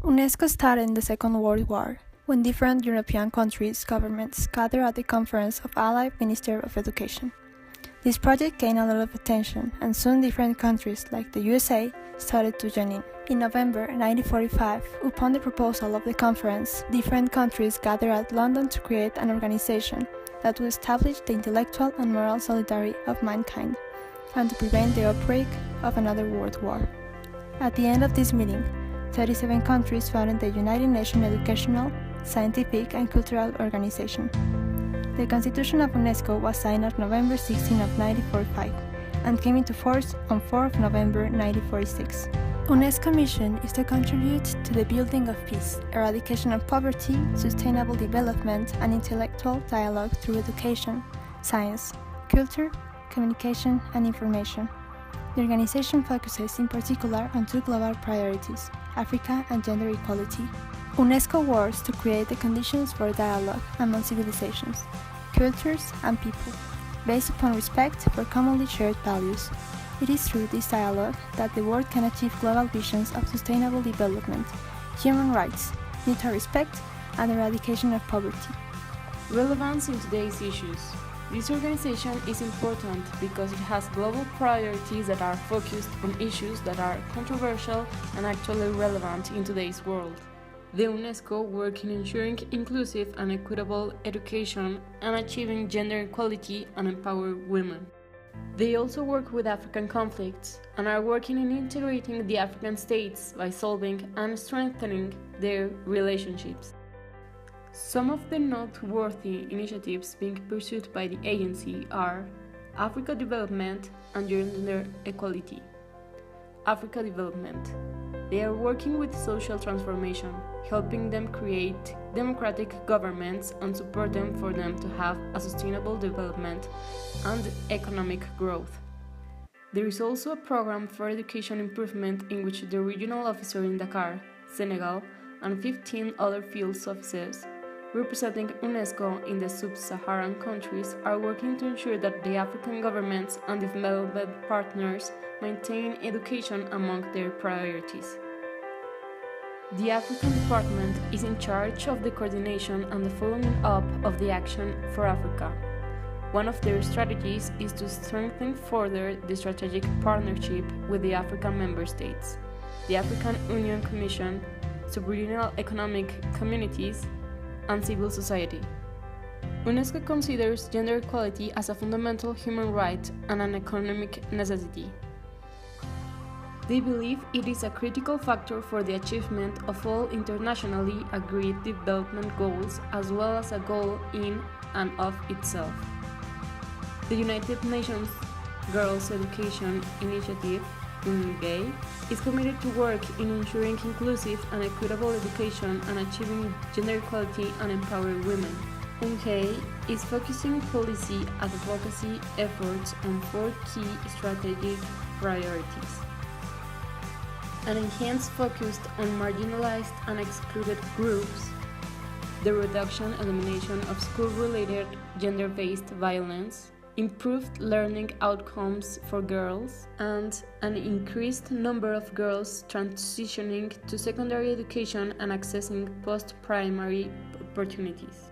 UNESCO started in the Second World War, when different European countries' governments gathered at the Conference of Allied Ministers of Education. This project gained a lot of attention, and soon different countries, like the USA, started to join in. In November 1945, upon the proposal of the conference, different countries gathered at London to create an organization that would establish the intellectual and moral solidarity of mankind, and to prevent the outbreak of another world war. At the end of this meeting, 37 countries founded the United Nations Educational, Scientific and Cultural Organization. The Constitution of UNESCO was signed on November 16 of 1945 and came into force on 4 of November 1946. UNESCO's mission is to contribute to the building of peace, eradication of poverty, sustainable development, and intellectual dialogue through education, science, culture, communication, and information. The organization focuses in particular on two global priorities, Africa and gender equality. UNESCO works to create the conditions for dialogue among civilizations, cultures, and people, based upon respect for commonly shared values. It is through this dialogue that the world can achieve global visions of sustainable development, human rights, mutual respect, and eradication of poverty. Relevance in today's issues. This organization is important because it has global priorities that are focused on issues that are controversial and actually relevant in today's world. The UNESCO works in ensuring inclusive and equitable education and achieving gender equality and empower women. They also work with African conflicts and are working in integrating the African states by solving and strengthening their relationships. Some of the noteworthy initiatives being pursued by the agency are Africa Development and Gender Equality. Africa Development. They are working with social transformation, helping them create democratic governments and support them for them to have a sustainable development and economic growth. There is also a program for education improvement in which the regional officer in Dakar, Senegal, and 15 other field officers representing UNESCO in the sub-Saharan countries are working to ensure that the African governments and development partners maintain education among their priorities. The African Department is in charge of the coordination and the following up of the Action for Africa. One of their strategies is to strengthen further the strategic partnership with the African member states, the African Union Commission, subregional economic communities, and civil society. UNESCO considers gender equality as a fundamental human right and an economic necessity. They believe it is a critical factor for the achievement of all internationally agreed development goals as well as a goal in and of itself. The United Nations Girls' Education Initiative, UNGAI, is committed to work in ensuring inclusive and equitable education and achieving gender equality and empowering women. UNGAI is focusing policy advocacy efforts on 4 key strategic priorities. An enhanced focus on marginalized and excluded groups, the reduction and elimination of school-related gender-based violence, improved learning outcomes for girls, and an increased number of girls transitioning to secondary education and accessing post-primary opportunities.